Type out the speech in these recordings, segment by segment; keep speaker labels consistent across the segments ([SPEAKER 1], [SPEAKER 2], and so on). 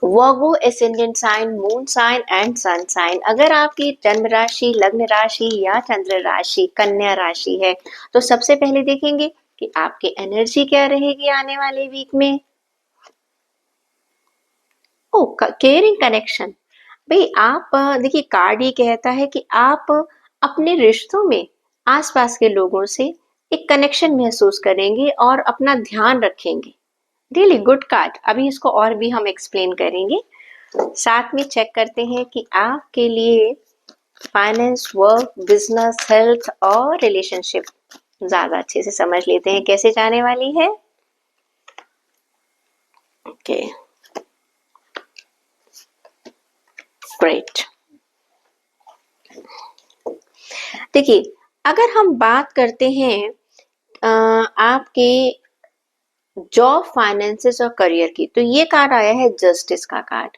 [SPEAKER 1] Virgo ascendant sign, moon sign and sun sign. अगर आपकी जन्म राशि, लग्न राशि या चंद्र राशि कन्या राशि है तो सबसे पहले देखेंगे कि आपकी एनर्जी क्या रहेगी आने वाले वीक में। ओ, केयरिंग कनेक्शन। भाई आप देखिए, कार्ड ये कहता है कि आप अपने रिश्तों में आसपास के लोगों से एक कनेक्शन महसूस करेंगे और अपना ध्यान रखेंगे। Really good card. अभी इसको और भी हम एक्सप्लेन करेंगे। साथ में चेक करते हैं कि आपके लिए फाइनेंस, वर्क, बिजनेस, हेल्थ और रिलेशनशिप ज्यादा अच्छे से समझ लेते हैं कैसे जाने वाली है। Okay, great. देखिए, अगर हम बात करते हैं आपके जॉब, फाइनेंसेस और करियर की, तो ये कार्ड आया है जस्टिस का कार्ड।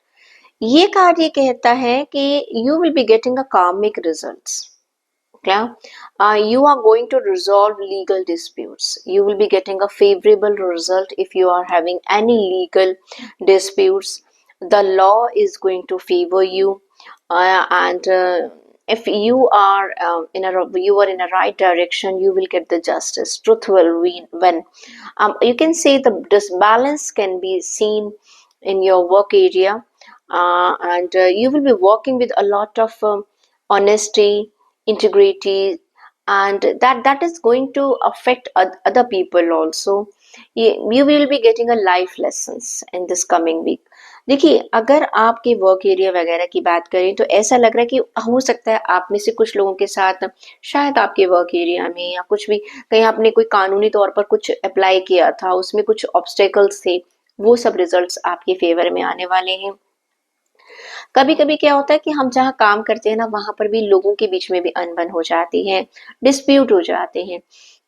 [SPEAKER 1] ये कार्ड ये कहता है कि you will be getting a कार्मिक रिजल्ट्स। क्या? You are going to resolve legal disputes. You will be getting a favorable result if you are having any legal disputes. The law is going to favor you, and if you are you are in a right direction, you will get the justice. Truth will win. You can say the disbalance can be seen in your work area, and you will be working with a lot of honesty, integrity, and that is going to affect other people also. You will be getting a life lessons in this coming week. देखिए, अगर आपके work area वगैरह की बात करें तो ऐसा लग रहा है कि हो सकता है आप में से कुछ लोगों के साथ शायद आपके वर्क एरिया में या कुछ भी कहीं आपने कोई कानूनी तौर पर कुछ अप्लाई किया था, उसमें कुछ ऑब्स्टेकल्स थे, वो सब रिजल्ट्स आपके फेवर में आने वाले हैं। कभी कभी क्या होता है कि हम जहाँ काम करते हैं ना, वहां पर भी लोगों के बीच में भी अनबन हो जाती है, डिस्प्यूट हो जाते हैं।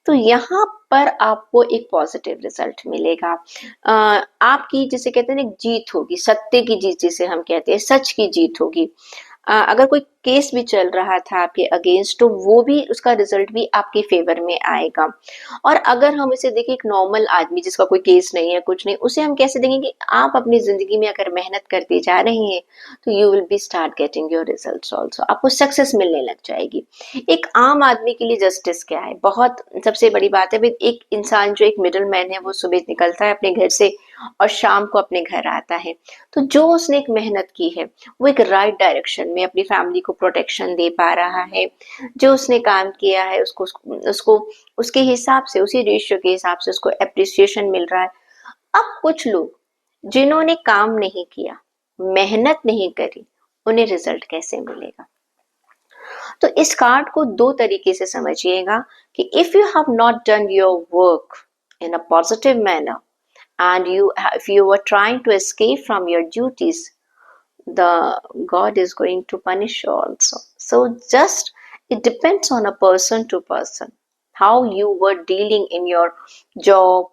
[SPEAKER 1] तो यहाँ पर आपको एक पॉजिटिव रिजल्ट मिलेगा। आपकी जिसे कहते हैं ना जीत होगी, सत्य की जीत जिसे हम कहते हैं, सच की जीत होगी। अगर कोई केस भी चल रहा था आपके अगेंस्ट तो वो भी, उसका रिजल्ट भी आपके फेवर में आएगा। और अगर हम इसे देखें, एक नॉर्मल आदमी जिसका कोई केस नहीं है, कुछ नहीं, उसे हम कैसे देंगे कि आप अपनी जिंदगी में अगर मेहनत करते जा रहे हैं तो you will be start getting your results also, आपको सक्सेस मिलने लग जाएगी। एक आम आदमी के लिए जस्टिस क्या है? बहुत सबसे बड़ी बात है, एक इंसान जो एक मिडिल मैन है, वो सुबह निकलता है अपने घर से और शाम को अपने घर आता है, तो जो उसने एक मेहनत की है वो एक राइट डायरेक्शन में अपनी फैमिली को प्रोटेक्शन दे पा रहा है। जो उसने काम किया है उसको उसको उसके हिसाब से, उसी रेशियो के हिसाब से उसको एप्रिसिएशन मिल रहा है। अब कुछ लोग जिन्होंने काम नहीं किया, मेहनत नहीं करी, उन्हें रिजल्ट कैसे मिलेगा? तो इस कार्ड को दो तरीके से समझिएगा कि if you have not done your work in a positive manner and if you were trying to escape from your duties, the God is going to punish you also. So just it depends on a person to person how you were dealing in your job,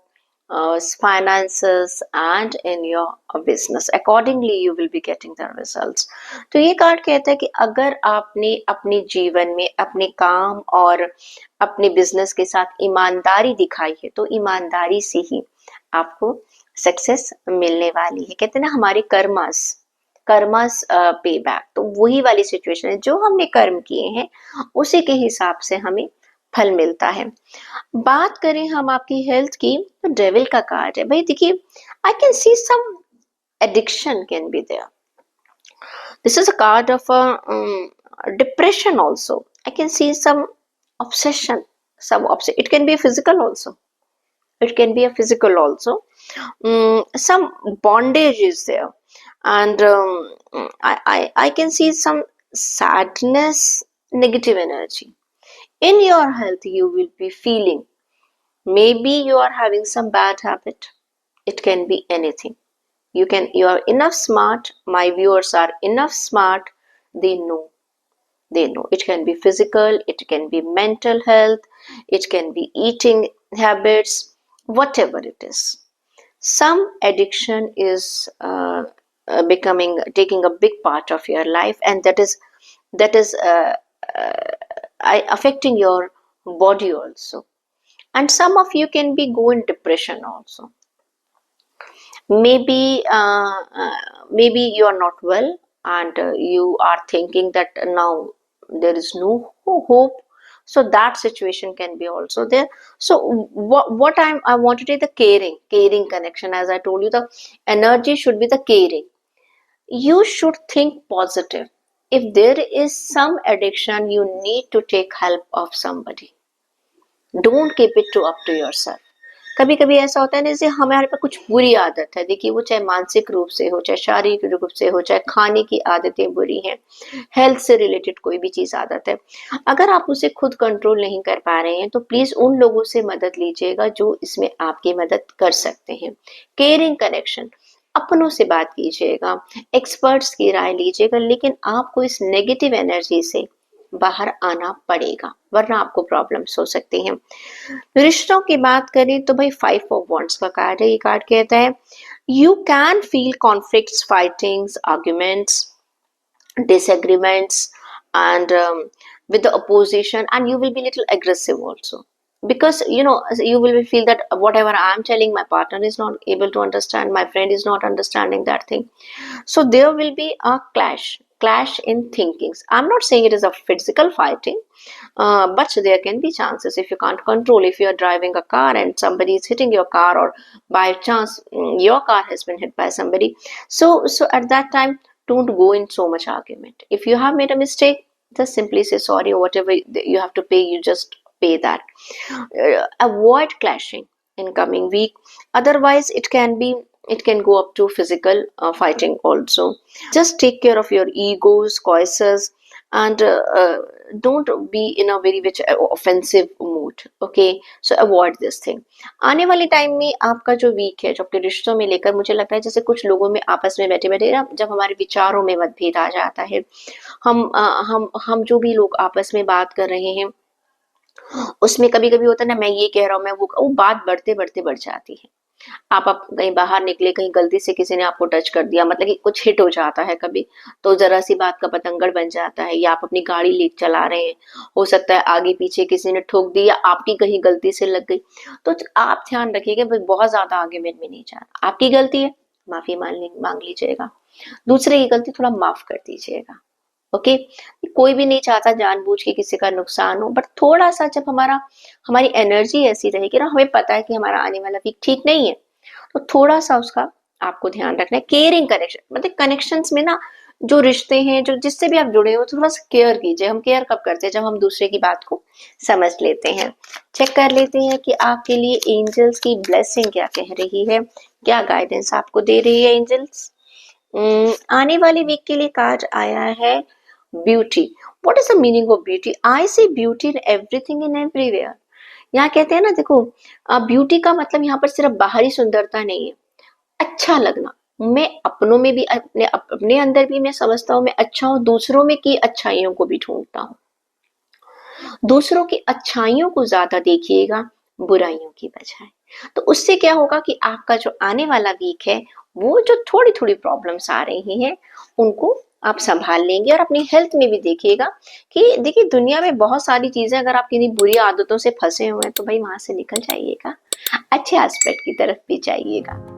[SPEAKER 1] finances and in your business. Accordingly you will be getting the results. तो ये card कहता है कि अगर आपने अपने जीवन में अपने काम और अपने बिजनेस के साथ ईमानदारी दिखाई है तो ईमानदारी से ही आपको सक्सेस मिलने वाली है। कहते हैं ना, हमारे कर्मस पे बैक, तो वही वाली सिचुएशन है, जो हमने कर्म किए हैं उसी के हिसाब से हमें फल मिलता है। बात करें हम आपकी हेल्थ की, तो डेविल का कार्ड है। भाई देखिए, I can see some addiction can be there. This is a card of depression also. I can see some obsession, it can be physical also, it can be a physical also. Some bondage is there, and I can see some sadness, negative energy in your health. You will be feeling, maybe you are having some bad habit, it can be anything. You are enough smart, my viewers are enough smart, they know, it can be physical, it can be mental health, it can be eating habits, whatever it is. Some addiction is becoming taking a big part of your life, and that is affecting your body also. And some of you can be go in depression also. Maybe you are not well, and you are thinking that now there is no hope, so that situation can be also there. So I want to take the caring connection. As I told you, the energy should be the caring. You should think positive. If there is some addiction, you need to take help of somebody. Don't keep it to up to yourself. कभी कभी ऐसा होता है ना, जैसे हमारे पे कुछ बुरी आदत है, देखिए वो चाहे मानसिक रूप से हो, चाहे शारीरिक रूप से हो, चाहे खाने की आदतें बुरी हैं, हेल्थ से रिलेटेड कोई भी चीज आदत है, अगर आप उसे खुद कंट्रोल नहीं कर पा रहे हैं तो प्लीज उन लोगों से मदद लीजिएगा जो इसमें आपकी मदद कर सकते हैं. केयरिंग कनेक्शन, अपनों से बात कीजिएगा, एक्सपर्ट्स की राय लीजिएगा, लेकिन आपको इस नेगेटिव एनर्जी से बाहर आना पड़ेगा, वरना आपको प्रॉब्लम्स हो सकती हैं. रिश्तों की बात करें तो भाई 5 ऑफ वॉन्ड्स का कार्ड है. ये कार्ड कहता है you can feel conflicts, fightings, arguments, disagreements, and with the opposition, and you will be little aggressive also, because you will feel that whatever I am telling, my partner is not able to understand, my friend is not understanding that thing. So there will be a clash in thinkings. I'm not saying it is a physical fighting, but there can be chances. If you can't control, if you are driving a car and somebody is hitting your car, or by chance your car has been hit by somebody, so at that time, don't go in so much argument. If you have made a mistake, just simply say sorry, or whatever you have to pay, you just pay that. Avoid clashing in coming week. Otherwise it can go up to physical fighting also. Just take care of your egos, choices, and don't be in a very which offensive mood. Okay, so avoid this thing. आने वाले time में आपका जो week है, जो आपके रिश्तों में लेकर, मुझे लगता है जैसे कुछ लोगों में आपस में बैठे बैठे ना, जब हमारे विचारों में मतभेद आ जाता है, हम जो भी लोग आपस में बात कर रहे हैं, उसमें कभी कभी होता है ना, मैं ये कह रहा हूँ, मैं वो बात बढ़ते बढ़ते बढ़ जाती है. आप कहीं बाहर निकले, कहीं गलती से किसी ने आपको टच कर दिया, मतलब कि कुछ हिट हो जाता है कभी, तो जरा सी बात का पतंगड़ बन जाता है. या आप अपनी गाड़ी ले चला रहे हैं, हो सकता है आगे पीछे किसी ने ठोक दी, या आपकी कहीं गलती से लग गई, तो आप ध्यान रखिएगा बहुत ज्यादा आर्ग्यूमेंट में नहीं जाना. आपकी गलती है, माफी मांग लीजिएगा, दूसरे की गलती थोड़ा माफ कर दीजिएगा. ओके, कोई भी नहीं चाहता जानबूझ के किसी का नुकसान हो, बट थोड़ा सा जब हमारी एनर्जी ऐसी रहेगी ना, हमें पता है कि हमारा आने वाला वीक ठीक नहीं है, तो थोड़ा सा उसका आपको ध्यान रखना है. केयरिंग कनेक्शन, मतलब कनेक्शंस में ना, जो रिश्ते हैं, जो जिससे भी आप जुड़े हो, थोड़ा सा केयर कीजिए. हम केयर कब करते हैं? जब हम दूसरे की बात को समझ लेते हैं. चेक कर लेते हैं कि आपके लिए एंजल्स की ब्लेसिंग क्या कह रही है, क्या गाइडेंस आपको दे रही है एंजल्स. आने वाले वीक के लिए कार्ड आया है beauty. What is the meaning of beauty? I see beauty in everything in everywhere. यहाँ कहते हैं ना, देखो, ब्यूटी का मतलब यहाँ पर सिर्फ बाहरी सुंदरता नहीं है, अच्छा लगना. मैं अपनों में भी, अपने अंदर भी मैं समझता हूँ मैं अच्छा हूँ, दूसरों में की अच्छाइयों को भी ढूंढता हूँ. दूसरों की अच्छाइयों को ज्यादा देखिएगा, बुराइयों की बजाय. तो उससे क्या होगा कि आपका जो आने वाला वीक है, वो जो थोड़ी थोड़ी प्रॉब्लम्स आ रही हैं, उनको आप संभाल लेंगे. और अपनी हेल्थ में भी देखिएगा कि देखिए, दुनिया में बहुत सारी चीजें, अगर आप किन्हीं बुरी आदतों से फंसे हुए हैं तो भाई वहां से निकल जाइएगा, अच्छे एस्पेक्ट की तरफ भी जाइएगा.